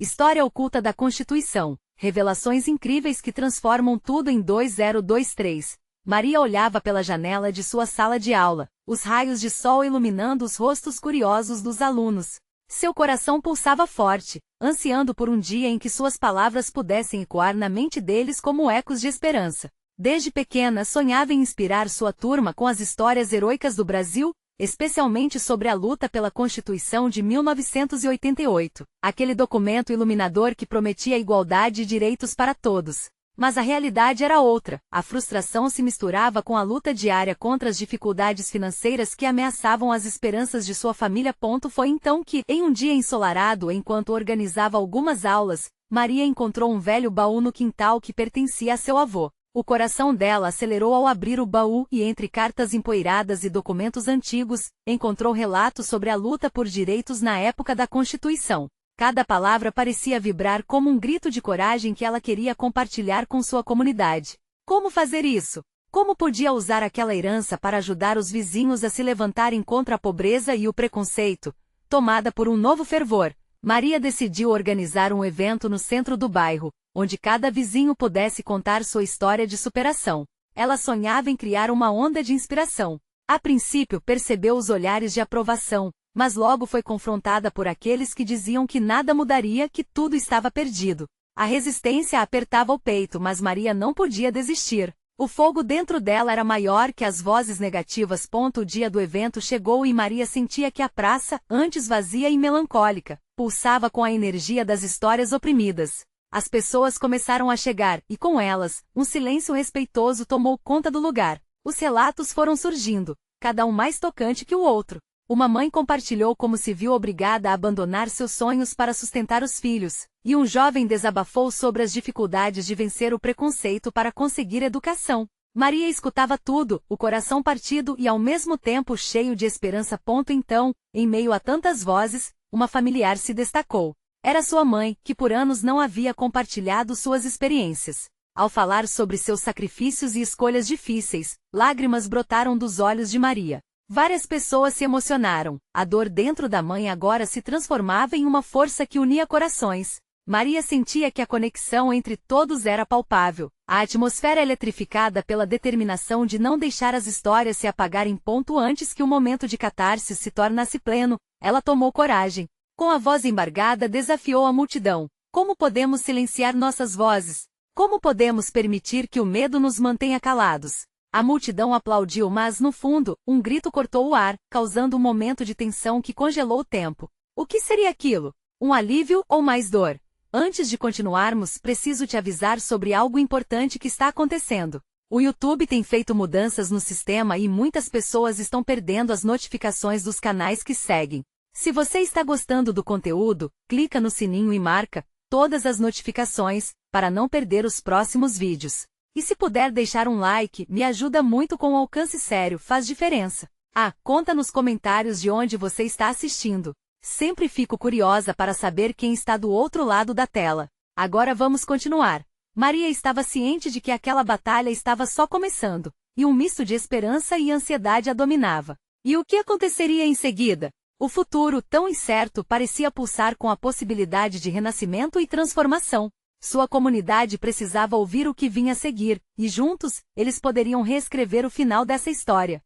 História oculta da Constituição. Revelações incríveis que transformam tudo em 2023. Maria olhava pela janela de sua sala de aula, os raios de sol iluminando os rostos curiosos dos alunos. Seu coração pulsava forte, ansiando por um dia em que suas palavras pudessem ecoar na mente deles como ecos de esperança. Desde pequena sonhava em inspirar sua turma com as histórias heroicas do Brasil, especialmente sobre a luta pela Constituição de 1988, aquele documento iluminador que prometia igualdade e direitos para todos. Mas a realidade era outra, a frustração se misturava com a luta diária contra as dificuldades financeiras que ameaçavam as esperanças de sua família. Foi então que, em um dia ensolarado enquanto organizava algumas aulas, Maria encontrou um velho baú no quintal que pertencia a seu avô. O coração dela acelerou ao abrir o baú e, entre cartas empoeiradas e documentos antigos, encontrou relatos sobre a luta por direitos na época da Constituição. Cada palavra parecia vibrar como um grito de coragem que ela queria compartilhar com sua comunidade. Como fazer isso? Como podia usar aquela herança para ajudar os vizinhos a se levantarem contra a pobreza e o preconceito? Tomada por um novo fervor, Maria decidiu organizar um evento no centro do bairro, onde cada vizinho pudesse contar sua história de superação. Ela sonhava em criar uma onda de inspiração. A princípio percebeu os olhares de aprovação, mas logo foi confrontada por aqueles que diziam que nada mudaria, que tudo estava perdido. A resistência apertava o peito, mas Maria não podia desistir. O fogo dentro dela era maior que as vozes negativas. O dia do evento chegou e Maria sentia que a praça, antes vazia e melancólica, pulsava com a energia das histórias oprimidas. As pessoas começaram a chegar, e com elas, um silêncio respeitoso tomou conta do lugar. Os relatos foram surgindo, cada um mais tocante que o outro. Uma mãe compartilhou como se viu obrigada a abandonar seus sonhos para sustentar os filhos, e um jovem desabafou sobre as dificuldades de vencer o preconceito para conseguir educação. Maria escutava tudo, o coração partido e ao mesmo tempo cheio de esperança. Então, em meio a tantas vozes, uma familiar se destacou. Era sua mãe, que por anos não havia compartilhado suas experiências. Ao falar sobre seus sacrifícios e escolhas difíceis, lágrimas brotaram dos olhos de Maria. Várias pessoas se emocionaram. A dor dentro da mãe agora se transformava em uma força que unia corações. Maria sentia que a conexão entre todos era palpável. A atmosfera eletrificada pela determinação de não deixar as histórias se apagarem. Antes que o momento de catarse se tornasse pleno, ela tomou coragem. Com a voz embargada desafiou a multidão. Como podemos silenciar nossas vozes? Como podemos permitir que o medo nos mantenha calados? A multidão aplaudiu, mas no fundo, um grito cortou o ar, causando um momento de tensão que congelou o tempo. O que seria aquilo? Um alívio ou mais dor? Antes de continuarmos, preciso te avisar sobre algo importante que está acontecendo. O YouTube tem feito mudanças no sistema e muitas pessoas estão perdendo as notificações dos canais que seguem. Se você está gostando do conteúdo, clica no sininho e marca todas as notificações, para não perder os próximos vídeos. E se puder deixar um like, me ajuda muito. Com alcance sério, faz diferença. Conta nos comentários de onde você está assistindo. Sempre fico curiosa para saber quem está do outro lado da tela. Agora vamos continuar. Maria estava ciente de que aquela batalha estava só começando, e um misto de esperança e ansiedade a dominava. E o que aconteceria em seguida? O futuro, tão incerto, parecia pulsar com a possibilidade de renascimento e transformação. Sua comunidade precisava ouvir o que vinha a seguir, e juntos, eles poderiam reescrever o final dessa história.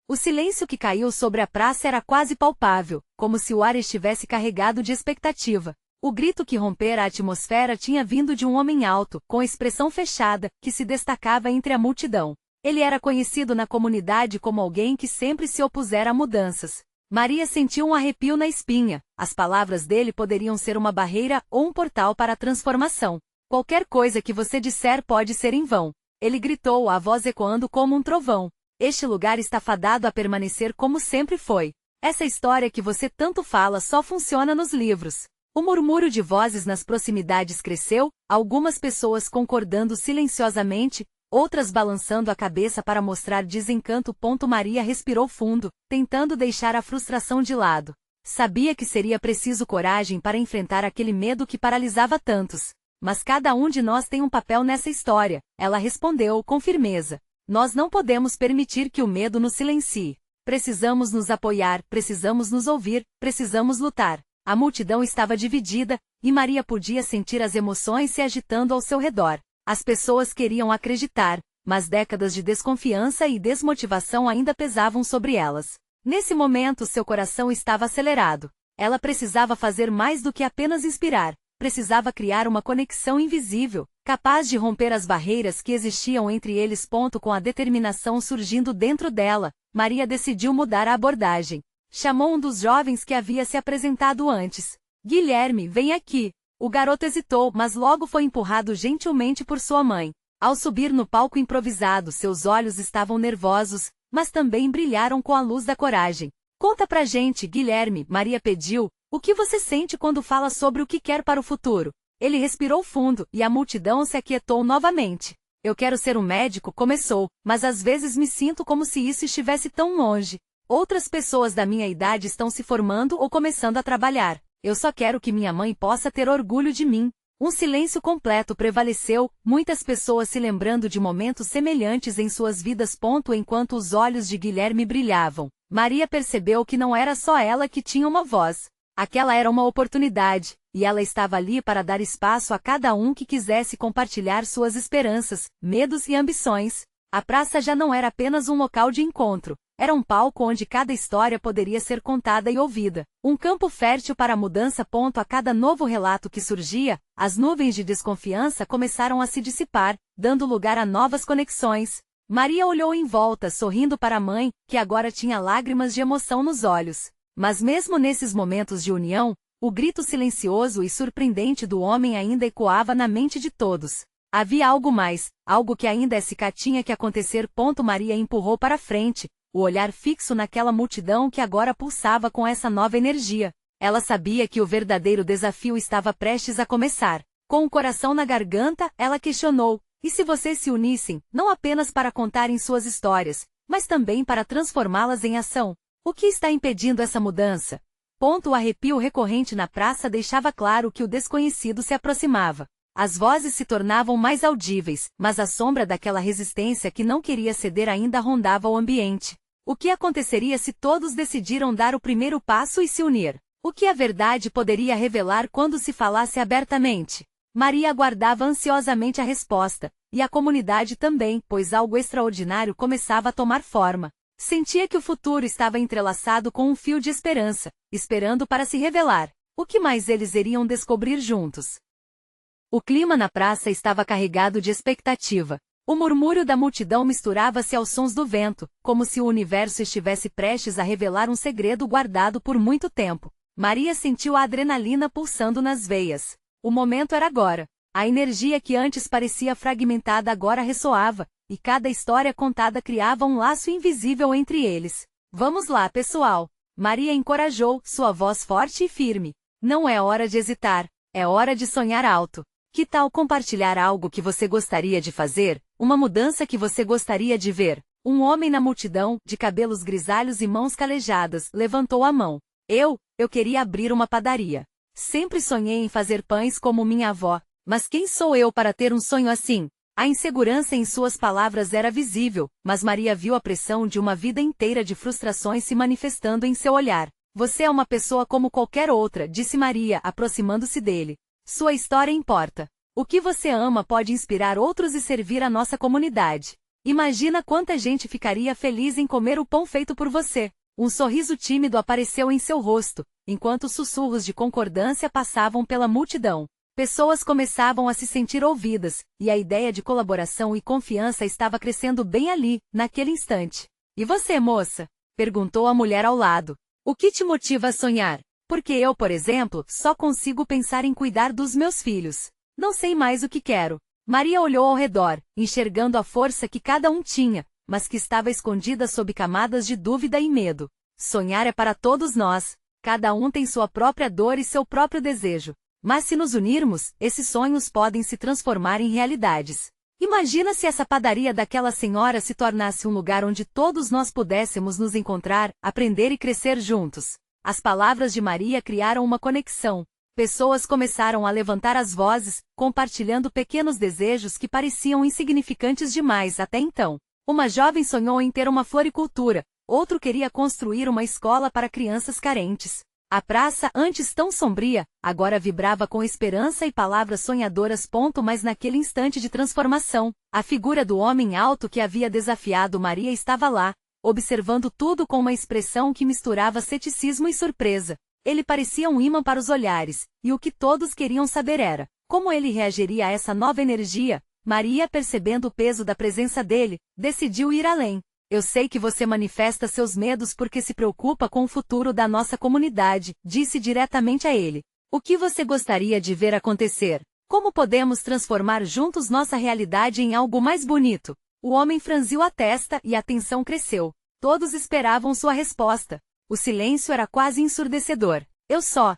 O silêncio que caiu sobre a praça era quase palpável, como se o ar estivesse carregado de expectativa. O grito que rompera a atmosfera tinha vindo de um homem alto, com expressão fechada, que se destacava entre a multidão. Ele era conhecido na comunidade como alguém que sempre se opusera a mudanças. Maria sentiu um arrepio na espinha. As palavras dele poderiam ser uma barreira ou um portal para a transformação. Qualquer coisa que você disser pode ser em vão. Ele gritou, a voz ecoando como um trovão. Este lugar está fadado a permanecer como sempre foi. Essa história que você tanto fala só funciona nos livros. O murmúrio de vozes nas proximidades cresceu, algumas pessoas concordando silenciosamente, outras balançando a cabeça para mostrar desencanto. Maria respirou fundo, tentando deixar a frustração de lado. Sabia que seria preciso coragem para enfrentar aquele medo que paralisava tantos. Mas cada um de nós tem um papel nessa história, ela respondeu com firmeza. Nós não podemos permitir que o medo nos silencie. Precisamos nos apoiar, precisamos nos ouvir, precisamos lutar. A multidão estava dividida, e Maria podia sentir as emoções se agitando ao seu redor. As pessoas queriam acreditar, mas décadas de desconfiança e desmotivação ainda pesavam sobre elas. Nesse momento seu coração estava acelerado. Ela precisava fazer mais do que apenas inspirar. Precisava criar uma conexão invisível, capaz de romper as barreiras que existiam entre eles. Com a determinação surgindo dentro dela, Maria decidiu mudar a abordagem. Chamou um dos jovens que havia se apresentado antes. Guilherme, vem aqui. O garoto hesitou, mas logo foi empurrado gentilmente por sua mãe. Ao subir no palco improvisado, seus olhos estavam nervosos, mas também brilharam com a luz da coragem. Conta pra gente, Guilherme, Maria pediu, o que você sente quando fala sobre o que quer para o futuro? Ele respirou fundo, e a multidão se aquietou novamente. Eu quero ser um médico, começou, mas às vezes me sinto como se isso estivesse tão longe. Outras pessoas da minha idade estão se formando ou começando a trabalhar. Eu só quero que minha mãe possa ter orgulho de mim. Um silêncio completo prevaleceu, muitas pessoas se lembrando de momentos semelhantes em suas vidas. Enquanto os olhos de Guilherme brilhavam, Maria percebeu que não era só ela que tinha uma voz. Aquela era uma oportunidade, e ela estava ali para dar espaço a cada um que quisesse compartilhar suas esperanças, medos e ambições. A praça já não era apenas um local de encontro. Era um palco onde cada história poderia ser contada e ouvida. Um campo fértil para a mudança. A cada novo relato que surgia, as nuvens de desconfiança começaram a se dissipar, dando lugar a novas conexões. Maria olhou em volta, sorrindo para a mãe, que agora tinha lágrimas de emoção nos olhos. Mas mesmo nesses momentos de união, o grito silencioso e surpreendente do homem ainda ecoava na mente de todos. Havia algo mais, algo que ainda tinha que acontecer. Maria empurrou para frente, o olhar fixo naquela multidão que agora pulsava com essa nova energia. Ela sabia que o verdadeiro desafio estava prestes a começar. Com o coração na garganta, ela questionou: e se vocês se unissem, não apenas para contarem suas histórias, mas também para transformá-las em ação? O que está impedindo essa mudança? O arrepio recorrente na praça deixava claro que o desconhecido se aproximava. As vozes se tornavam mais audíveis, mas a sombra daquela resistência que não queria ceder ainda rondava o ambiente. O que aconteceria se todos decidiram dar o primeiro passo e se unir? O que a verdade poderia revelar quando se falasse abertamente? Maria aguardava ansiosamente a resposta, e a comunidade também, pois algo extraordinário começava a tomar forma. Sentia que o futuro estava entrelaçado com um fio de esperança, esperando para se revelar. O que mais eles iriam descobrir juntos? O clima na praça estava carregado de expectativa. O murmúrio da multidão misturava-se aos sons do vento, como se o universo estivesse prestes a revelar um segredo guardado por muito tempo. Maria sentiu a adrenalina pulsando nas veias. O momento era agora. A energia que antes parecia fragmentada agora ressoava, e cada história contada criava um laço invisível entre eles. Vamos lá, pessoal! Maria encorajou, sua voz forte e firme. Não é hora de hesitar, é hora de sonhar alto. Que tal compartilhar algo que você gostaria de fazer, uma mudança que você gostaria de ver? Um homem na multidão, de cabelos grisalhos e mãos calejadas, levantou a mão. Eu queria abrir uma padaria. Sempre sonhei em fazer pães como minha avó, mas quem sou eu para ter um sonho assim? A insegurança em suas palavras era visível, mas Maria viu a pressão de uma vida inteira de frustrações se manifestando em seu olhar. Você é uma pessoa como qualquer outra, disse Maria, aproximando-se dele. Sua história importa. O que você ama pode inspirar outros e servir a nossa comunidade. Imagina quanta gente ficaria feliz em comer o pão feito por você. Um sorriso tímido apareceu em seu rosto, enquanto sussurros de concordância passavam pela multidão. Pessoas começavam a se sentir ouvidas, e a ideia de colaboração e confiança estava crescendo bem ali, naquele instante. E você, moça? Perguntou a mulher ao lado. O que te motiva a sonhar? Porque eu, por exemplo, só consigo pensar em cuidar dos meus filhos. Não sei mais o que quero. Maria olhou ao redor, enxergando a força que cada um tinha, mas que estava escondida sob camadas de dúvida e medo. Sonhar é para todos nós. Cada um tem sua própria dor e seu próprio desejo. Mas se nos unirmos, esses sonhos podem se transformar em realidades. Imagina se essa padaria daquela senhora se tornasse um lugar onde todos nós pudéssemos nos encontrar, aprender e crescer juntos. As palavras de Maria criaram uma conexão. Pessoas começaram a levantar as vozes, compartilhando pequenos desejos que pareciam insignificantes demais até então. Uma jovem sonhou em ter uma floricultura, outro queria construir uma escola para crianças carentes. A praça, antes tão sombria, agora vibrava com esperança e palavras sonhadoras. Mas naquele instante de transformação, a figura do homem alto que havia desafiado Maria estava lá, observando tudo com uma expressão que misturava ceticismo e surpresa. Ele parecia um ímã para os olhares, e o que todos queriam saber era como ele reagiria a essa nova energia. Maria, percebendo o peso da presença dele, decidiu ir além. Eu sei que você manifesta seus medos porque se preocupa com o futuro da nossa comunidade, disse diretamente a ele. O que você gostaria de ver acontecer? Como podemos transformar juntos nossa realidade em algo mais bonito? O homem franziu a testa e a tensão cresceu. Todos esperavam sua resposta. O silêncio era quase ensurdecedor. Eu só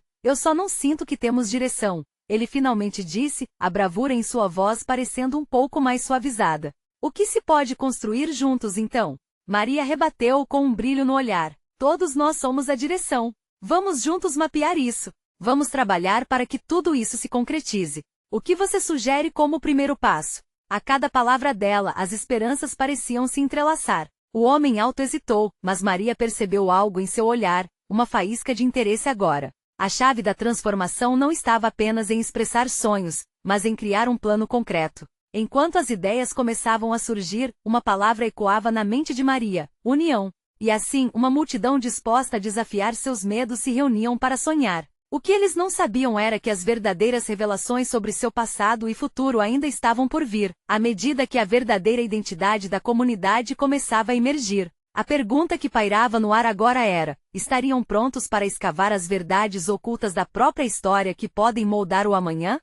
não sinto que temos direção. Ele finalmente disse, a bravura em sua voz parecendo um pouco mais suavizada. O que se pode construir juntos então? Maria rebateu com um brilho no olhar. Todos nós somos a direção. Vamos juntos mapear isso. Vamos trabalhar para que tudo isso se concretize. O que você sugere como primeiro passo? A cada palavra dela, as esperanças pareciam se entrelaçar. O homem alto hesitou, mas Maria percebeu algo em seu olhar, uma faísca de interesse agora. A chave da transformação não estava apenas em expressar sonhos, mas em criar um plano concreto. Enquanto as ideias começavam a surgir, uma palavra ecoava na mente de Maria: união. E assim, uma multidão disposta a desafiar seus medos se reuniam para sonhar. O que eles não sabiam era que as verdadeiras revelações sobre seu passado e futuro ainda estavam por vir, à medida que a verdadeira identidade da comunidade começava a emergir. A pergunta que pairava no ar agora era: estariam prontos para escavar as verdades ocultas da própria história que podem moldar o amanhã?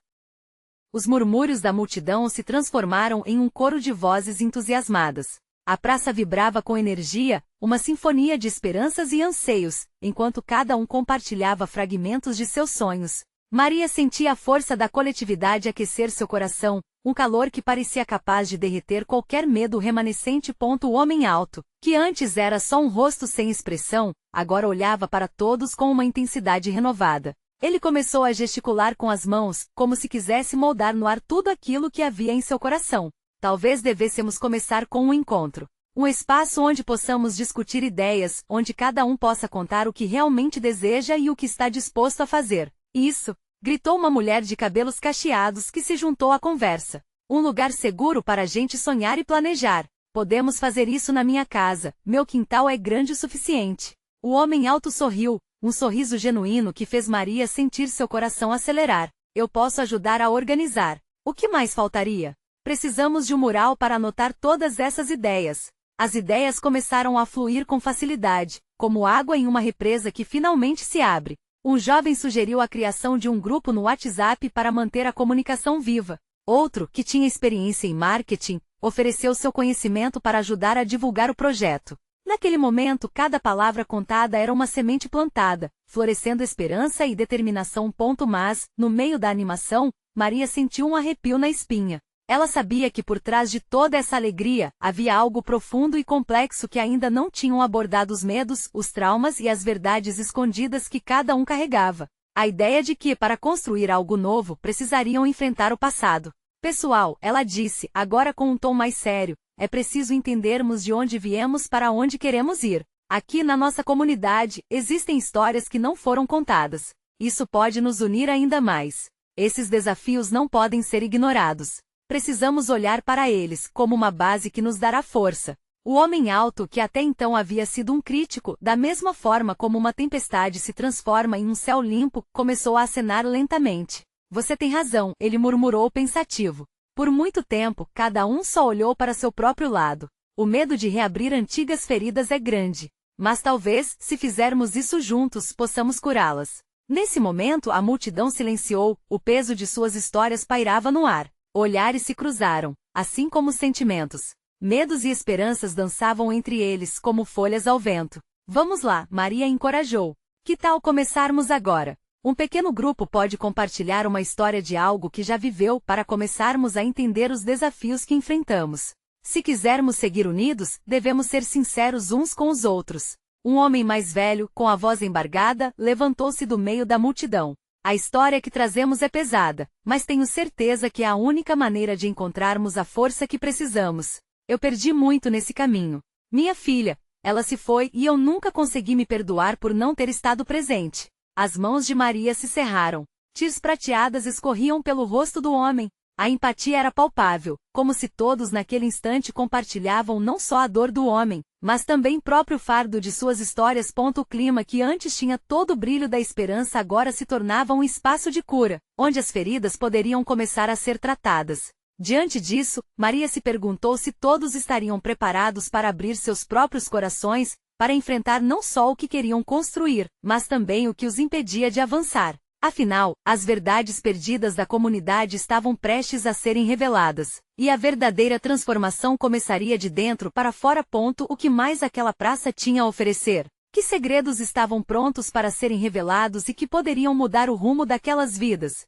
Os murmúrios da multidão se transformaram em um coro de vozes entusiasmadas. A praça vibrava com energia, uma sinfonia de esperanças e anseios, enquanto cada um compartilhava fragmentos de seus sonhos. Maria sentia a força da coletividade aquecer seu coração, um calor que parecia capaz de derreter qualquer medo remanescente. O homem alto, que antes era só um rosto sem expressão, agora olhava para todos com uma intensidade renovada. Ele começou a gesticular com as mãos, como se quisesse moldar no ar tudo aquilo que havia em seu coração. Talvez devêssemos começar com um encontro. Um espaço onde possamos discutir ideias, onde cada um possa contar o que realmente deseja e o que está disposto a fazer. Isso! Gritou uma mulher de cabelos cacheados que se juntou à conversa. Um lugar seguro para a gente sonhar e planejar. Podemos fazer isso na minha casa, meu quintal é grande o suficiente. O homem alto sorriu, um sorriso genuíno que fez Maria sentir seu coração acelerar. Eu posso ajudar a organizar. O que mais faltaria? Precisamos de um mural para anotar todas essas ideias. As ideias começaram a fluir com facilidade, como água em uma represa que finalmente se abre. Um jovem sugeriu a criação de um grupo no WhatsApp para manter a comunicação viva. Outro, que tinha experiência em marketing, ofereceu seu conhecimento para ajudar a divulgar o projeto. Naquele momento, cada palavra contada era uma semente plantada, florescendo esperança e determinação. Mas, no meio da animação, Maria sentiu um arrepio na espinha. Ela sabia que por trás de toda essa alegria, havia algo profundo e complexo que ainda não tinham abordado: os medos, os traumas e as verdades escondidas que cada um carregava. A ideia de que, para construir algo novo, precisariam enfrentar o passado. Pessoal, ela disse, agora com um tom mais sério, é preciso entendermos de onde viemos para onde queremos ir. Aqui na nossa comunidade, existem histórias que não foram contadas. Isso pode nos unir ainda mais. Esses desafios não podem ser ignorados. Precisamos olhar para eles como uma base que nos dará força. O homem alto, que até então havia sido um crítico, da mesma forma como uma tempestade se transforma em um céu limpo, começou a acenar lentamente. Você tem razão, ele murmurou pensativo. Por muito tempo, cada um só olhou para seu próprio lado. O medo de reabrir antigas feridas é grande. Mas talvez, se fizermos isso juntos, possamos curá-las. Nesse momento, a multidão silenciou, o peso de suas histórias pairava no ar. Olhares se cruzaram, assim como sentimentos. Medos e esperanças dançavam entre eles como folhas ao vento. Vamos lá, Maria encorajou. Que tal começarmos agora? Um pequeno grupo pode compartilhar uma história de algo que já viveu para começarmos a entender os desafios que enfrentamos. Se quisermos seguir unidos, devemos ser sinceros uns com os outros. Um homem mais velho, com a voz embargada, levantou-se do meio da multidão. A história que trazemos é pesada, mas tenho certeza que é a única maneira de encontrarmos a força que precisamos. Eu perdi muito nesse caminho. Minha filha, ela se foi e eu nunca consegui me perdoar por não ter estado presente. As mãos de Maria se cerraram. Tias prateadas escorriam pelo rosto do homem. A empatia era palpável, como se todos naquele instante compartilhavam não só a dor do homem, mas também próprio fardo de suas histórias. O clima que antes tinha todo o brilho da esperança agora se tornava um espaço de cura, onde as feridas poderiam começar a ser tratadas. Diante disso, Maria se perguntou se todos estariam preparados para abrir seus próprios corações, para enfrentar não só o que queriam construir, mas também o que os impedia de avançar. Afinal, as verdades perdidas da comunidade estavam prestes a serem reveladas, e a verdadeira transformação começaria de dentro para fora. O que mais aquela praça tinha a oferecer? Que segredos estavam prontos para serem revelados e que poderiam mudar o rumo daquelas vidas?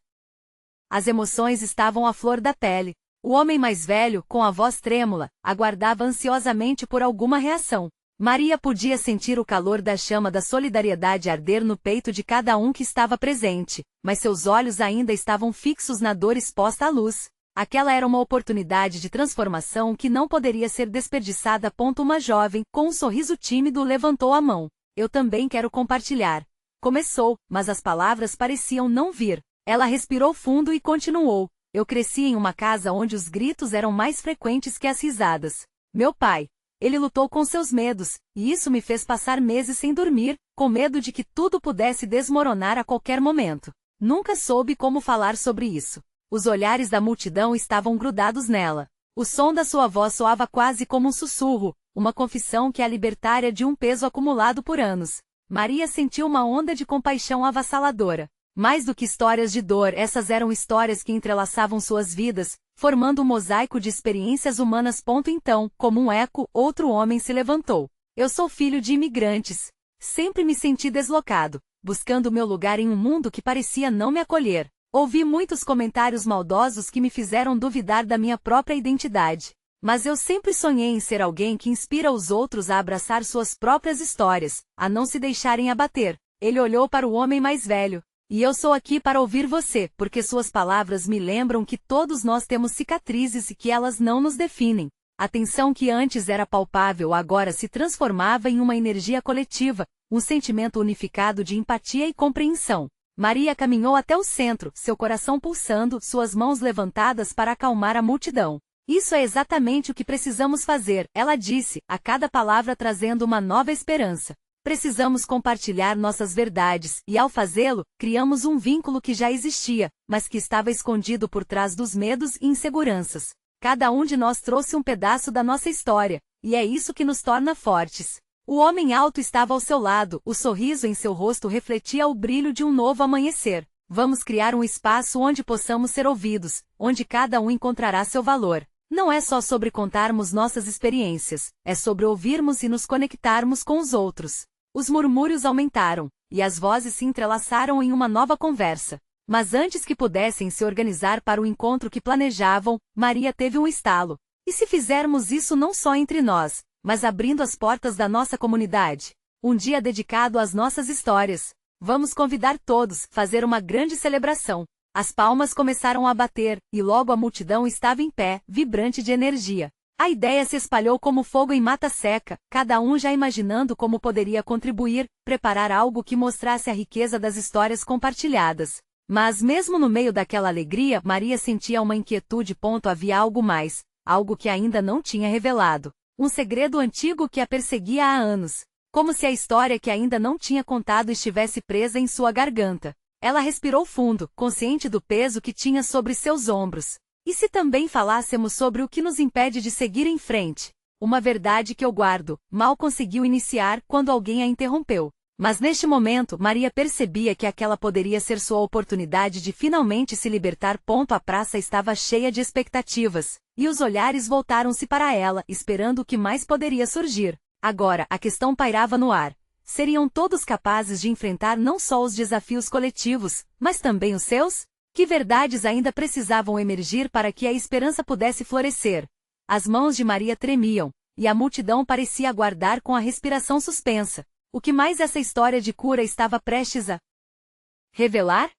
As emoções estavam à flor da pele. O homem mais velho, com a voz trêmula, aguardava ansiosamente por alguma reação. Maria podia sentir o calor da chama da solidariedade arder no peito de cada um que estava presente, mas seus olhos ainda estavam fixos na dor exposta à luz. Aquela era uma oportunidade de transformação que não poderia ser desperdiçada. Uma jovem, com um sorriso tímido, levantou a mão. Eu também quero compartilhar. Começou, mas as palavras pareciam não vir. Ela respirou fundo e continuou. Eu cresci em uma casa onde os gritos eram mais frequentes que as risadas. Meu pai, ele lutou com seus medos, e isso me fez passar meses sem dormir, com medo de que tudo pudesse desmoronar a qualquer momento. Nunca soube como falar sobre isso. Os olhares da multidão estavam grudados nela. O som da sua voz soava quase como um sussurro, uma confissão que a libertara de um peso acumulado por anos. Maria sentiu uma onda de compaixão avassaladora. Mais do que histórias de dor, essas eram histórias que entrelaçavam suas vidas, formando um mosaico de experiências humanas. Então, como um eco, outro homem se levantou. Eu sou filho de imigrantes. Sempre me senti deslocado, buscando meu lugar em um mundo que parecia não me acolher. Ouvi muitos comentários maldosos que me fizeram duvidar da minha própria identidade. Mas eu sempre sonhei em ser alguém que inspira os outros a abraçar suas próprias histórias, a não se deixarem abater. Ele olhou para o homem mais velho. E eu sou aqui para ouvir você, porque suas palavras me lembram que todos nós temos cicatrizes e que elas não nos definem. A tensão que antes era palpável agora se transformava em uma energia coletiva, um sentimento unificado de empatia e compreensão. Maria caminhou até o centro, seu coração pulsando, suas mãos levantadas para acalmar a multidão. Isso é exatamente o que precisamos fazer, ela disse, a cada palavra trazendo uma nova esperança. Precisamos compartilhar nossas verdades, e ao fazê-lo, criamos um vínculo que já existia, mas que estava escondido por trás dos medos e inseguranças. Cada um de nós trouxe um pedaço da nossa história, e é isso que nos torna fortes. O homem alto estava ao seu lado, o sorriso em seu rosto refletia o brilho de um novo amanhecer. Vamos criar um espaço onde possamos ser ouvidos, onde cada um encontrará seu valor. Não é só sobre contarmos nossas experiências, é sobre ouvirmos e nos conectarmos com os outros. Os murmúrios aumentaram, e as vozes se entrelaçaram em uma nova conversa. Mas antes que pudessem se organizar para o encontro que planejavam, Maria teve um estalo. E se fizermos isso não só entre nós, mas abrindo as portas da nossa comunidade? Um dia dedicado às nossas histórias. Vamos convidar todos, fazer uma grande celebração. As palmas começaram a bater, e logo a multidão estava em pé, vibrante de energia. A ideia se espalhou como fogo em mata seca, cada um já imaginando como poderia contribuir, preparar algo que mostrasse a riqueza das histórias compartilhadas. Mas mesmo no meio daquela alegria, Maria sentia uma inquietude. Havia algo mais, algo que ainda não tinha revelado. Um segredo antigo que a perseguia há anos. Como se a história que ainda não tinha contado estivesse presa em sua garganta. Ela respirou fundo, consciente do peso que tinha sobre seus ombros. E se também falássemos sobre o que nos impede de seguir em frente? Uma verdade que eu guardo, mal conseguiu iniciar quando alguém a interrompeu. Mas neste momento, Maria percebia que aquela poderia ser sua oportunidade de finalmente se libertar. A praça estava cheia de expectativas, e os olhares voltaram-se para ela, esperando o que mais poderia surgir. Agora, a questão pairava no ar. Seriam todos capazes de enfrentar não só os desafios coletivos, mas também os seus? Que verdades ainda precisavam emergir para que a esperança pudesse florescer? As mãos de Maria tremiam, e a multidão parecia aguardar com a respiração suspensa. O que mais essa história de cura estava prestes a revelar?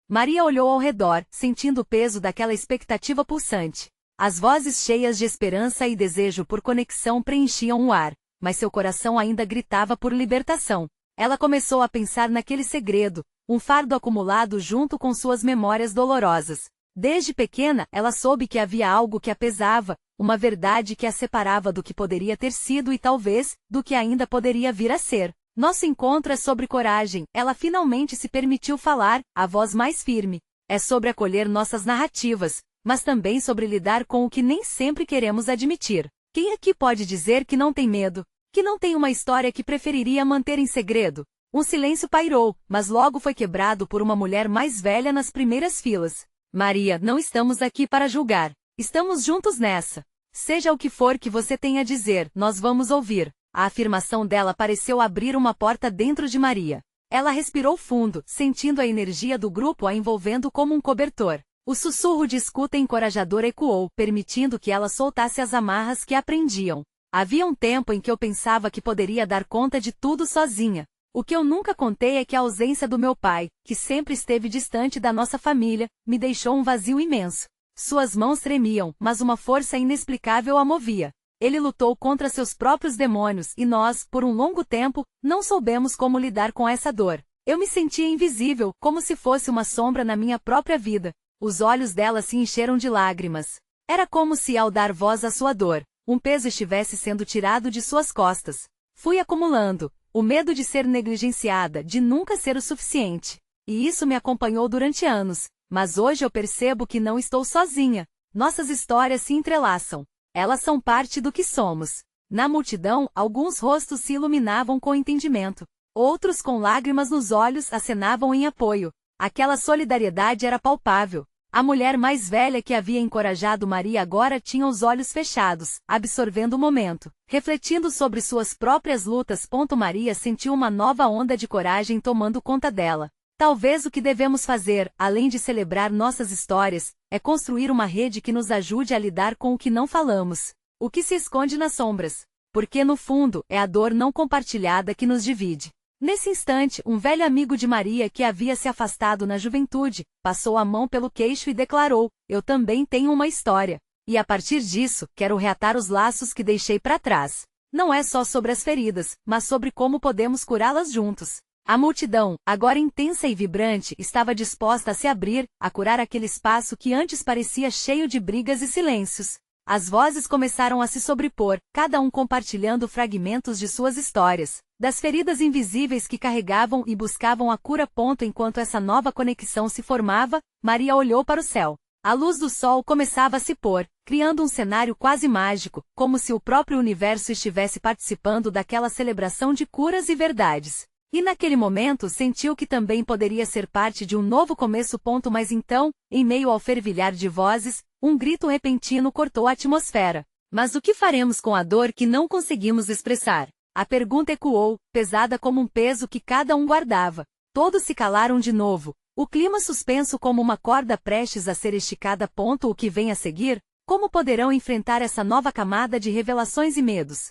Maria olhou ao redor, sentindo o peso daquela expectativa pulsante. As vozes cheias de esperança e desejo por conexão preenchiam o ar, mas seu coração ainda gritava por libertação. Ela começou a pensar naquele segredo, um fardo acumulado junto com suas memórias dolorosas. Desde pequena, ela soube que havia algo que a pesava, uma verdade que a separava do que poderia ter sido e talvez, do que ainda poderia vir a ser. Nosso encontro é sobre coragem, ela finalmente se permitiu falar, a voz mais firme. É sobre acolher nossas narrativas, mas também sobre lidar com o que nem sempre queremos admitir. Quem aqui pode dizer que não tem medo? Que não tem uma história que preferiria manter em segredo? Um silêncio pairou, mas logo foi quebrado por uma mulher mais velha nas primeiras filas. Maria, não estamos aqui para julgar. Estamos juntos nessa. Seja o que for que você tenha a dizer, nós vamos ouvir. A afirmação dela pareceu abrir uma porta dentro de Maria. Ela respirou fundo, sentindo a energia do grupo a envolvendo como um cobertor. O sussurro de escuta encorajador ecoou, permitindo que ela soltasse as amarras que a prendiam. Havia um tempo em que eu pensava que poderia dar conta de tudo sozinha. O que eu nunca contei é que a ausência do meu pai, que sempre esteve distante da nossa família, me deixou um vazio imenso. Suas mãos tremiam, mas uma força inexplicável a movia. Ele lutou contra seus próprios demônios e nós, por um longo tempo, não soubemos como lidar com essa dor. Eu me sentia invisível, como se fosse uma sombra na minha própria vida. Os olhos dela se encheram de lágrimas. Era como se, ao dar voz à sua dor, um peso estivesse sendo tirado de suas costas. Fui acumulando o medo de ser negligenciada, de nunca ser o suficiente. E isso me acompanhou durante anos, mas hoje eu percebo que não estou sozinha. Nossas histórias se entrelaçam. Elas são parte do que somos. Na multidão, alguns rostos se iluminavam com entendimento. Outros, com lágrimas nos olhos, acenavam em apoio. Aquela solidariedade era palpável. A mulher mais velha que havia encorajado Maria agora tinha os olhos fechados, absorvendo o momento, refletindo sobre suas próprias lutas. Maria sentiu uma nova onda de coragem tomando conta dela. Talvez o que devemos fazer, além de celebrar nossas histórias, é construir uma rede que nos ajude a lidar com o que não falamos, o que se esconde nas sombras. Porque no fundo, é a dor não compartilhada que nos divide. Nesse instante, um velho amigo de Maria que havia se afastado na juventude, passou a mão pelo queixo e declarou: "Eu também tenho uma história. E a partir disso, quero reatar os laços que deixei para trás. Não é só sobre as feridas, mas sobre como podemos curá-las juntos." A multidão, agora intensa e vibrante, estava disposta a se abrir, a curar aquele espaço que antes parecia cheio de brigas e silêncios. As vozes começaram a se sobrepor, cada um compartilhando fragmentos de suas histórias, das feridas invisíveis que carregavam e buscavam a cura. Enquanto essa nova conexão se formava, Maria olhou para o céu. A luz do sol começava a se pôr, criando um cenário quase mágico, como se o próprio universo estivesse participando daquela celebração de curas e verdades. E naquele momento sentiu que também poderia ser parte de um novo começo. Mas então, em meio ao fervilhar de vozes, um grito repentino cortou a atmosfera. Mas o que faremos com a dor que não conseguimos expressar? A pergunta ecoou, pesada como um peso que cada um guardava. Todos se calaram de novo, o clima suspenso como uma corda prestes a ser esticada. O que vem a seguir? Como poderão enfrentar essa nova camada de revelações e medos?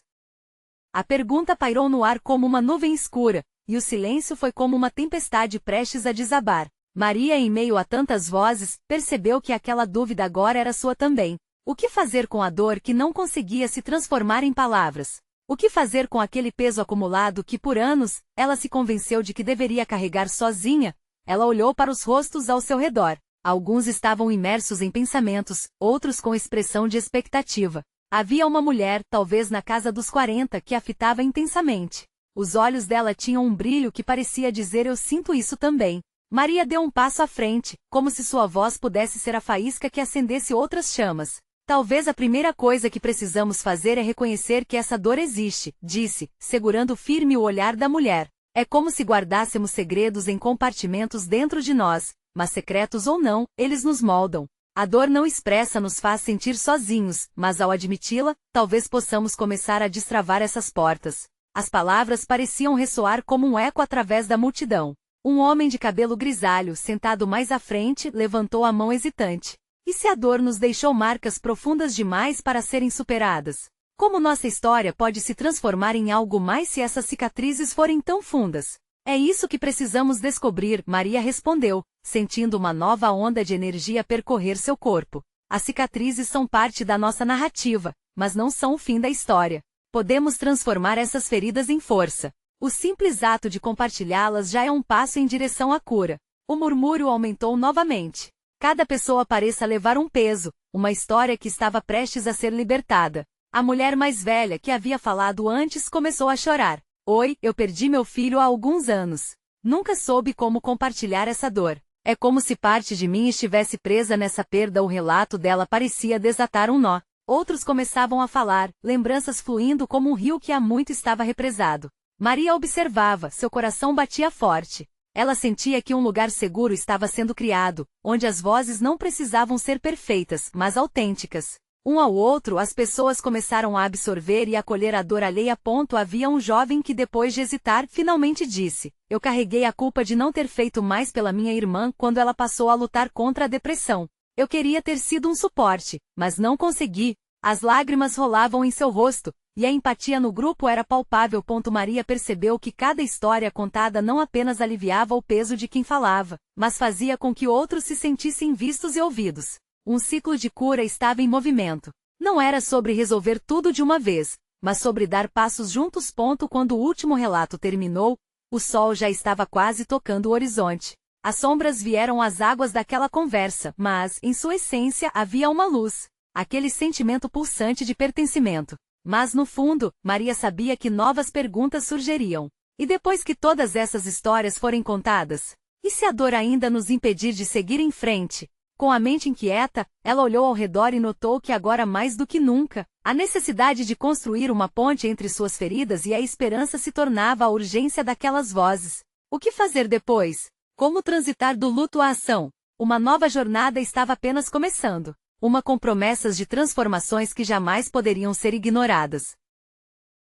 A pergunta pairou no ar como uma nuvem escura, e o silêncio foi como uma tempestade prestes a desabar. Maria, em meio a tantas vozes, percebeu que aquela dúvida agora era sua também. O que fazer com a dor que não conseguia se transformar em palavras? O que fazer com aquele peso acumulado que por anos, ela se convenceu de que deveria carregar sozinha? Ela olhou para os rostos ao seu redor. Alguns estavam imersos em pensamentos, outros com expressão de expectativa. Havia uma mulher, talvez na casa dos 40, que a fitava intensamente. Os olhos dela tinham um brilho que parecia dizer: "Eu sinto isso também." Maria deu um passo à frente, como se sua voz pudesse ser a faísca que acendesse outras chamas. "Talvez a primeira coisa que precisamos fazer é reconhecer que essa dor existe", disse, segurando firme o olhar da mulher. "É como se guardássemos segredos em compartimentos dentro de nós, mas secretos ou não, eles nos moldam. A dor não expressa nos faz sentir sozinhos, mas ao admiti-la, talvez possamos começar a destravar essas portas." As palavras pareciam ressoar como um eco através da multidão. Um homem de cabelo grisalho, sentado mais à frente, levantou a mão hesitante. "E se a dor nos deixou marcas profundas demais para serem superadas? Como nossa história pode se transformar em algo mais se essas cicatrizes forem tão fundas?" "É isso que precisamos descobrir", Maria respondeu, sentindo uma nova onda de energia percorrer seu corpo. "As cicatrizes são parte da nossa narrativa, mas não são o fim da história. Podemos transformar essas feridas em força." O simples ato de compartilhá-las já é um passo em direção à cura. O murmúrio aumentou novamente. Cada pessoa parecia levar um peso, uma história que estava prestes a ser libertada. A mulher mais velha que havia falado antes começou a chorar. Oi, eu perdi meu filho há alguns anos. Nunca soube como compartilhar essa dor. É como se parte de mim estivesse presa nessa perda. O relato dela parecia desatar um nó. Outros começavam a falar, lembranças fluindo como um rio que há muito estava represado. Maria observava, seu coração batia forte. Ela sentia que um lugar seguro estava sendo criado, onde as vozes não precisavam ser perfeitas, mas autênticas. Um ao outro, as pessoas começaram a absorver e acolher a dor alheia. Havia um jovem que, depois de hesitar, finalmente disse: eu carreguei a culpa de não ter feito mais pela minha irmã quando ela passou a lutar contra a depressão. Eu queria ter sido um suporte, mas não consegui. As lágrimas rolavam em seu rosto, e a empatia no grupo era palpável. Maria percebeu que cada história contada não apenas aliviava o peso de quem falava, mas fazia com que outros se sentissem vistos e ouvidos. Um ciclo de cura estava em movimento. Não era sobre resolver tudo de uma vez, mas sobre dar passos juntos. Quando o último relato terminou, o sol já estava quase tocando o horizonte. As sombras vieram às águas daquela conversa, mas, em sua essência, havia uma luz. Aquele sentimento pulsante de pertencimento. Mas no fundo, Maria sabia que novas perguntas surgiriam. E depois que todas essas histórias forem contadas? E se a dor ainda nos impedir de seguir em frente? Com a mente inquieta, ela olhou ao redor e notou que agora mais do que nunca, a necessidade de construir uma ponte entre suas feridas e a esperança se tornava a urgência daquelas vozes. O que fazer depois? Como transitar do luto à ação? Uma nova jornada estava apenas começando. Uma com promessas de transformações que jamais poderiam ser ignoradas.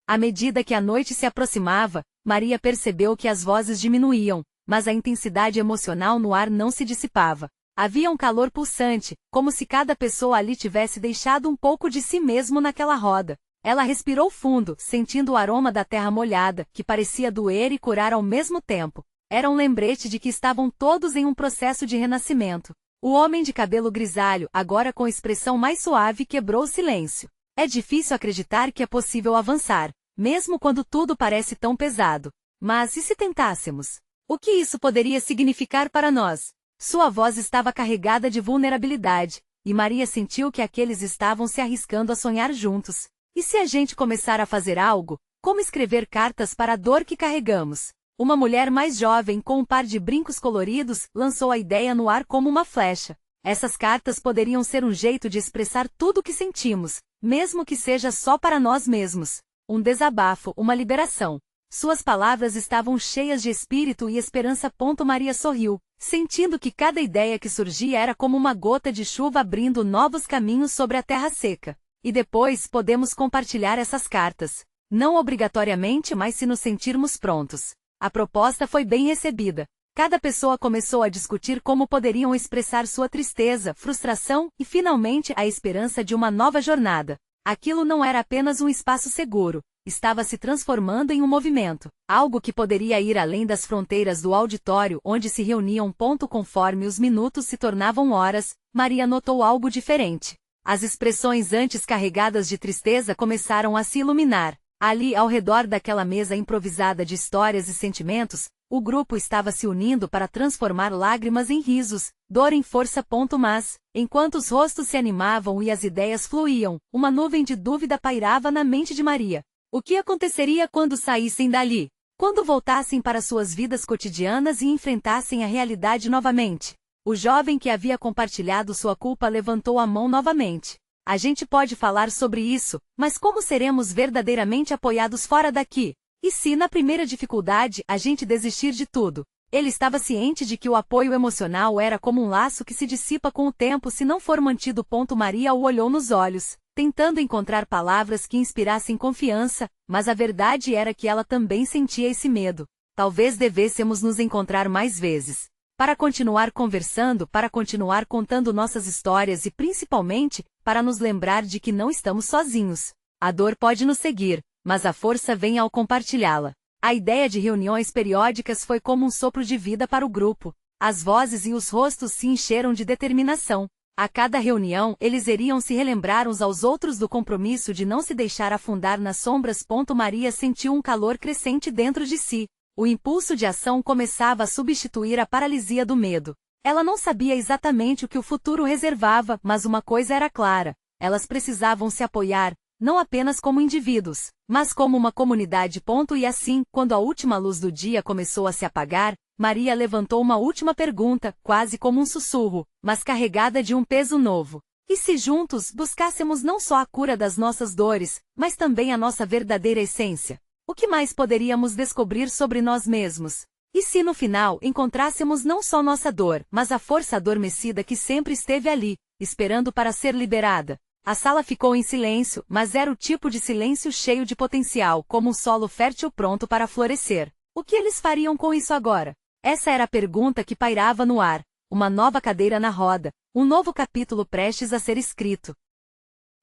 À medida que a noite se aproximava, Maria percebeu que as vozes diminuíam, mas a intensidade emocional no ar não se dissipava. Havia um calor pulsante, como se cada pessoa ali tivesse deixado um pouco de si mesmo naquela roda. Ela respirou fundo, sentindo o aroma da terra molhada, que parecia doer e curar ao mesmo tempo. Era um lembrete de que estavam todos em um processo de renascimento. O homem de cabelo grisalho, agora com expressão mais suave, quebrou o silêncio. É difícil acreditar que é possível avançar, mesmo quando tudo parece tão pesado. Mas e se tentássemos? O que isso poderia significar para nós? Sua voz estava carregada de vulnerabilidade, e Maria sentiu que aqueles estavam se arriscando a sonhar juntos. E se a gente começar a fazer algo? Como escrever cartas para a dor que carregamos? Uma mulher mais jovem com um par de brincos coloridos lançou a ideia no ar como uma flecha. Essas cartas poderiam ser um jeito de expressar tudo o que sentimos, mesmo que seja só para nós mesmos. Um desabafo, uma liberação. Suas palavras estavam cheias de espírito e esperança. Maria sorriu, sentindo que cada ideia que surgia era como uma gota de chuva abrindo novos caminhos sobre a terra seca. E depois podemos compartilhar essas cartas. Não obrigatoriamente, mas se nos sentirmos prontos. A proposta foi bem recebida. Cada pessoa começou a discutir como poderiam expressar sua tristeza, frustração e, finalmente, a esperança de uma nova jornada. Aquilo não era apenas um espaço seguro, estava se transformando em um movimento, algo que poderia ir além das fronteiras do auditório onde se reuniam. Conforme os minutos se tornavam horas, Maria notou algo diferente. As expressões antes carregadas de tristeza começaram a se iluminar. Ali, ao redor daquela mesa improvisada de histórias e sentimentos, o grupo estava se unindo para transformar lágrimas em risos, dor em força. Mas, enquanto os rostos se animavam e as ideias fluíam, uma nuvem de dúvida pairava na mente de Maria. O que aconteceria quando saíssem dali? Quando voltassem para suas vidas cotidianas e enfrentassem a realidade novamente? O jovem que havia compartilhado sua culpa levantou a mão novamente. A gente pode falar sobre isso, mas como seremos verdadeiramente apoiados fora daqui? E se, na primeira dificuldade, a gente desistir de tudo? Ele estava ciente de que o apoio emocional era como um laço que se dissipa com o tempo se não for mantido. Maria o olhou nos olhos, tentando encontrar palavras que inspirassem confiança, mas a verdade era que ela também sentia esse medo. Talvez devêssemos nos encontrar mais vezes. Para continuar conversando, para continuar contando nossas histórias e, principalmente, para nos lembrar de que não estamos sozinhos. A dor pode nos seguir, mas a força vem ao compartilhá-la. A ideia de reuniões periódicas foi como um sopro de vida para o grupo. As vozes e os rostos se encheram de determinação. A cada reunião, eles iriam se relembrar uns aos outros do compromisso de não se deixar afundar nas sombras. Maria sentiu um calor crescente dentro de si. O impulso de ação começava a substituir a paralisia do medo. Ela não sabia exatamente o que o futuro reservava, mas uma coisa era clara: elas precisavam se apoiar, não apenas como indivíduos, mas como uma comunidade. E assim, quando a última luz do dia começou a se apagar, Maria levantou uma última pergunta, quase como um sussurro, mas carregada de um peso novo. E se juntos buscássemos não só a cura das nossas dores, mas também a nossa verdadeira essência? O que mais poderíamos descobrir sobre nós mesmos? E se no final encontrássemos não só nossa dor, mas a força adormecida que sempre esteve ali, esperando para ser liberada? A sala ficou em silêncio, mas era o tipo de silêncio cheio de potencial, como um solo fértil pronto para florescer. O que eles fariam com isso agora? Essa era a pergunta que pairava no ar. Uma nova cadeira na roda, um novo capítulo prestes a ser escrito.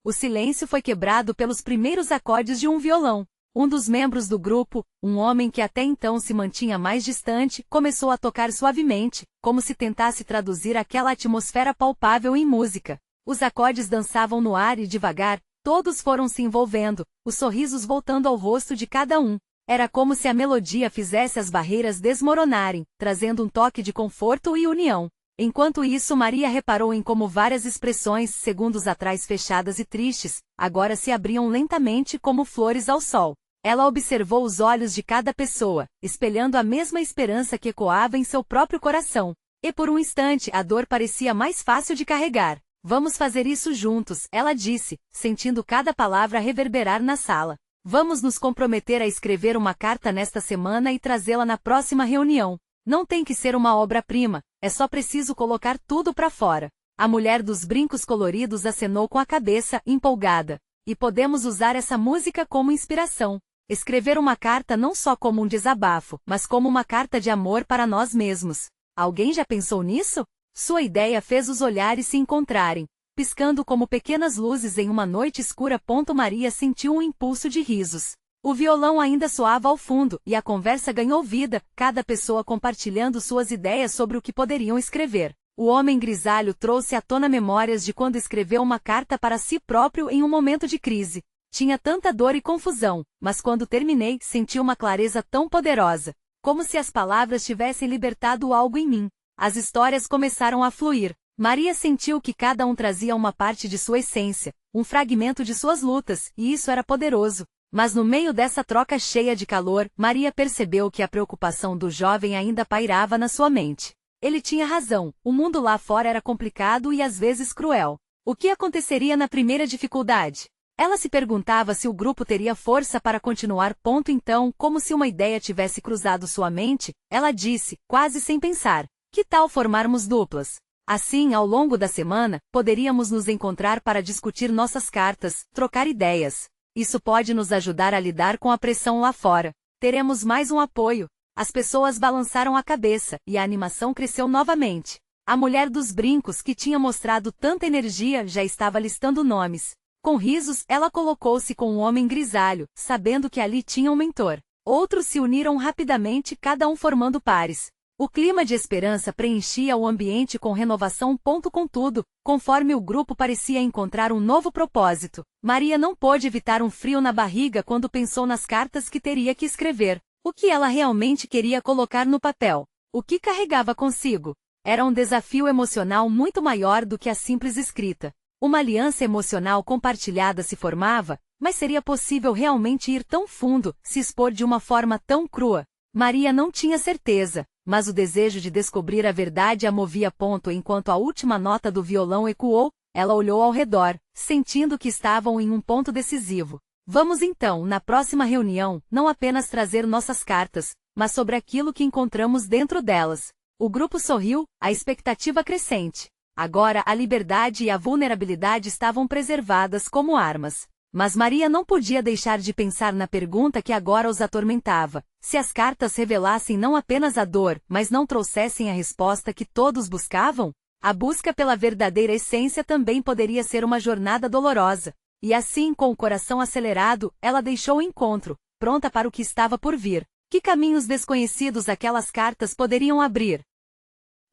O silêncio foi quebrado pelos primeiros acordes de um violão. Um dos membros do grupo, um homem que até então se mantinha mais distante, começou a tocar suavemente, como se tentasse traduzir aquela atmosfera palpável em música. Os acordes dançavam no ar e devagar, todos foram se envolvendo, os sorrisos voltando ao rosto de cada um. Era como se a melodia fizesse as barreiras desmoronarem, trazendo um toque de conforto e união. Enquanto isso, Maria reparou em como várias expressões, segundos atrás fechadas e tristes, agora se abriam lentamente como flores ao sol. Ela observou os olhos de cada pessoa, espelhando a mesma esperança que ecoava em seu próprio coração. E por um instante a dor parecia mais fácil de carregar. Vamos fazer isso juntos, ela disse, sentindo cada palavra reverberar na sala. Vamos nos comprometer a escrever uma carta nesta semana e trazê-la na próxima reunião. Não tem que ser uma obra-prima, é só preciso colocar tudo para fora. A mulher dos brincos coloridos acenou com a cabeça, empolgada. E podemos usar essa música como inspiração. Escrever uma carta não só como um desabafo, mas como uma carta de amor para nós mesmos. Alguém já pensou nisso? Sua ideia fez os olhares se encontrarem, piscando como pequenas luzes em uma noite escura. Maria sentiu um impulso de risos. O violão ainda soava ao fundo, e a conversa ganhou vida, cada pessoa compartilhando suas ideias sobre o que poderiam escrever. O homem grisalho trouxe à tona memórias de quando escreveu uma carta para si próprio em um momento de crise. Tinha tanta dor e confusão, mas quando terminei, senti uma clareza tão poderosa, como se as palavras tivessem libertado algo em mim. As histórias começaram a fluir. Maria sentiu que cada um trazia uma parte de sua essência, um fragmento de suas lutas, e isso era poderoso. Mas no meio dessa troca cheia de calor, Maria percebeu que a preocupação do jovem ainda pairava na sua mente. Ele tinha razão, o mundo lá fora era complicado e às vezes cruel. O que aconteceria na primeira dificuldade? Ela se perguntava se o grupo teria força para continuar. Então, como se uma ideia tivesse cruzado sua mente, ela disse, quase sem pensar: que tal formarmos duplas? Assim, ao longo da semana, poderíamos nos encontrar para discutir nossas cartas, trocar ideias. Isso pode nos ajudar a lidar com a pressão lá fora. Teremos mais um apoio. As pessoas balançaram a cabeça, e a animação cresceu novamente. A mulher dos brincos, que tinha mostrado tanta energia, já estava listando nomes. Com risos, ela colocou-se com um homem grisalho, sabendo que ali tinha um mentor. Outros se uniram rapidamente, cada um formando pares. O clima de esperança preenchia o ambiente com renovação. Contudo, conforme o grupo parecia encontrar um novo propósito, Maria não pôde evitar um frio na barriga quando pensou nas cartas que teria que escrever. O que ela realmente queria colocar no papel? O que carregava consigo? Era um desafio emocional muito maior do que a simples escrita. Uma aliança emocional compartilhada se formava, mas seria possível realmente ir tão fundo, se expor de uma forma tão crua? Maria não tinha certeza, mas o desejo de descobrir a verdade a movia. Enquanto a última nota do violão ecoou, ela olhou ao redor, sentindo que estavam em um ponto decisivo. Vamos então, na próxima reunião, não apenas trazer nossas cartas, mas sobre aquilo que encontramos dentro delas. O grupo sorriu, a expectativa crescente. Agora a liberdade e a vulnerabilidade estavam preservadas como armas. Mas Maria não podia deixar de pensar na pergunta que agora os atormentava: se as cartas revelassem não apenas a dor, mas não trouxessem a resposta que todos buscavam? A busca pela verdadeira essência também poderia ser uma jornada dolorosa. E assim, com o coração acelerado, ela deixou o encontro, pronta para o que estava por vir. Que caminhos desconhecidos aquelas cartas poderiam abrir?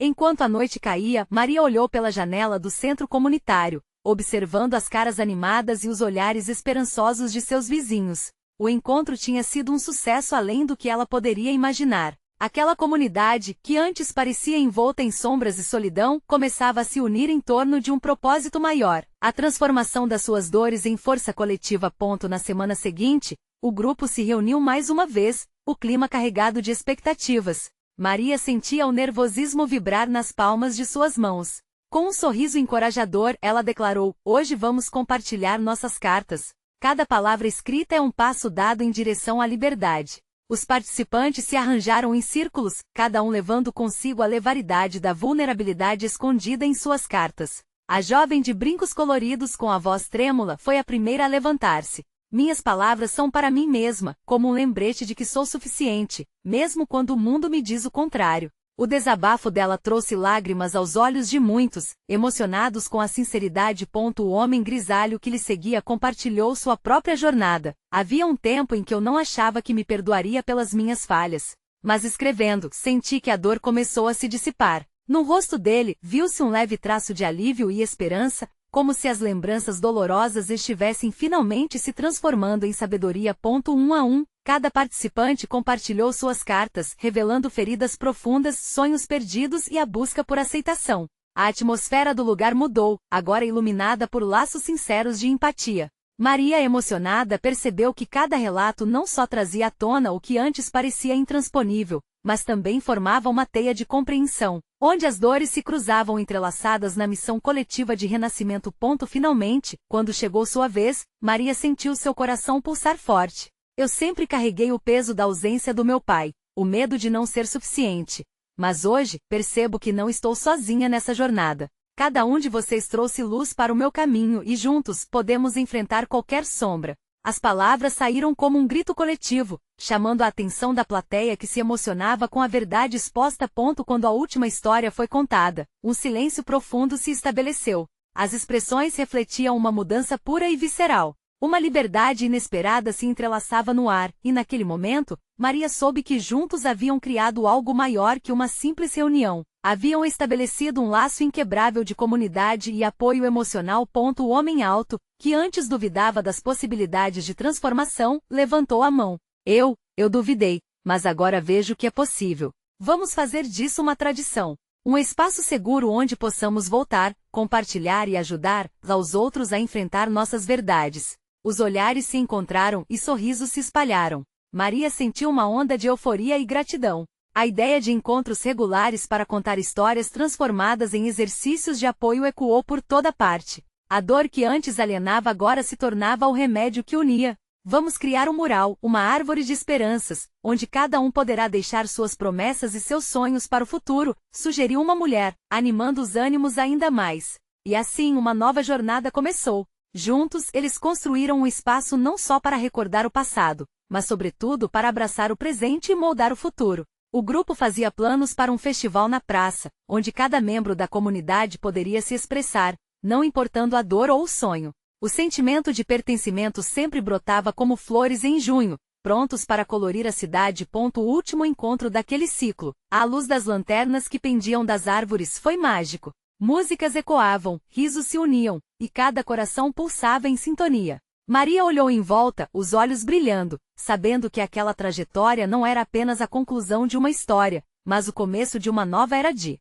Enquanto a noite caía, Maria olhou pela janela do centro comunitário, observando as caras animadas e os olhares esperançosos de seus vizinhos. O encontro tinha sido um sucesso além do que ela poderia imaginar. Aquela comunidade, que antes parecia envolta em sombras e solidão, começava a se unir em torno de um propósito maior: a transformação das suas dores em força coletiva. Na semana seguinte, o grupo se reuniu mais uma vez, o clima carregado de expectativas. Maria sentia o nervosismo vibrar nas palmas de suas mãos. Com um sorriso encorajador, ela declarou: "Hoje vamos compartilhar nossas cartas. Cada palavra escrita é um passo dado em direção à liberdade." Os participantes se arranjaram em círculos, cada um levando consigo a leviandade da vulnerabilidade escondida em suas cartas. A jovem de brincos coloridos com a voz trêmula foi a primeira a levantar-se. "Minhas palavras são para mim mesma, como um lembrete de que sou suficiente, mesmo quando o mundo me diz o contrário." O desabafo dela trouxe lágrimas aos olhos de muitos, emocionados com a sinceridade. O homem grisalho que lhe seguia compartilhou sua própria jornada. "Havia um tempo em que eu não achava que me perdoaria pelas minhas falhas. Mas escrevendo, senti que a dor começou a se dissipar." No rosto dele, viu-se um leve traço de alívio e esperança, como se as lembranças dolorosas estivessem finalmente se transformando em sabedoria. Um a um, cada participante compartilhou suas cartas, revelando feridas profundas, sonhos perdidos e a busca por aceitação. A atmosfera do lugar mudou, agora iluminada por laços sinceros de empatia. Maria, emocionada, percebeu que cada relato não só trazia à tona o que antes parecia intransponível, mas também formava uma teia de compreensão, onde as dores se cruzavam entrelaçadas na missão coletiva de renascimento. Finalmente, quando chegou sua vez, Maria sentiu seu coração pulsar forte. "Eu sempre carreguei o peso da ausência do meu pai, o medo de não ser suficiente. Mas hoje, percebo que não estou sozinha nessa jornada. Cada um de vocês trouxe luz para o meu caminho e juntos podemos enfrentar qualquer sombra." As palavras saíram como um grito coletivo, chamando a atenção da plateia que se emocionava com a verdade exposta. Quando a última história foi contada, um silêncio profundo se estabeleceu. As expressões refletiam uma mudança pura e visceral. Uma liberdade inesperada se entrelaçava no ar, e naquele momento, Maria soube que juntos haviam criado algo maior que uma simples reunião. Haviam estabelecido um laço inquebrável de comunidade e apoio emocional. O homem alto, que antes duvidava das possibilidades de transformação, levantou a mão. Eu duvidei, mas agora vejo que é possível. Vamos fazer disso uma tradição. Um espaço seguro onde possamos voltar, compartilhar e ajudar aos outros a enfrentar nossas verdades." Os olhares se encontraram e sorrisos se espalharam. Maria sentiu uma onda de euforia e gratidão. A ideia de encontros regulares para contar histórias transformadas em exercícios de apoio ecoou por toda parte. A dor que antes alienava agora se tornava o remédio que unia. "Vamos criar um mural, uma árvore de esperanças, onde cada um poderá deixar suas promessas e seus sonhos para o futuro", sugeriu uma mulher, animando os ânimos ainda mais. E assim uma nova jornada começou. Juntos, eles construíram um espaço não só para recordar o passado, mas sobretudo para abraçar o presente e moldar o futuro. O grupo fazia planos para um festival na praça, onde cada membro da comunidade poderia se expressar, não importando a dor ou o sonho. O sentimento de pertencimento sempre brotava como flores em junho, prontos para colorir a cidade. O último encontro daquele ciclo, à luz das lanternas que pendiam das árvores, foi mágico. Músicas ecoavam, risos se uniam, e cada coração pulsava em sintonia. Maria olhou em volta, os olhos brilhando, sabendo que aquela trajetória não era apenas a conclusão de uma história, mas o começo de uma nova era de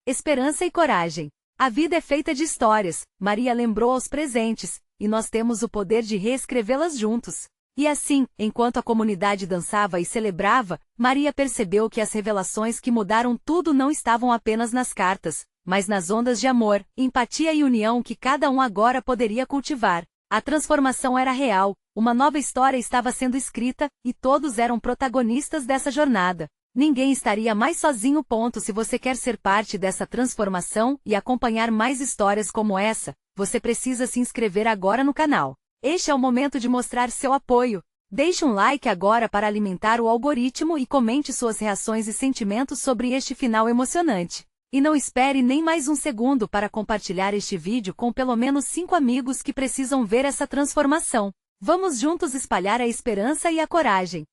esperança e coragem. A vida é feita de histórias, Maria lembrou aos presentes, e nós temos o poder de reescrevê-las juntos. E assim, enquanto a comunidade dançava e celebrava, Maria percebeu que as revelações que mudaram tudo não estavam apenas nas cartas, mas nas ondas de amor, empatia e união que cada um agora poderia cultivar. A transformação era real, uma nova história estava sendo escrita, e todos eram protagonistas dessa jornada. Ninguém estaria mais sozinho. Se você quer ser parte dessa transformação e acompanhar mais histórias como essa, você precisa se inscrever agora no canal. Este é o momento de mostrar seu apoio. Deixe um like agora para alimentar o algoritmo e comente suas reações e sentimentos sobre este final emocionante. E não espere nem mais um segundo para compartilhar este vídeo com pelo menos 5 amigos que precisam ver essa transformação. Vamos juntos espalhar a esperança e a coragem.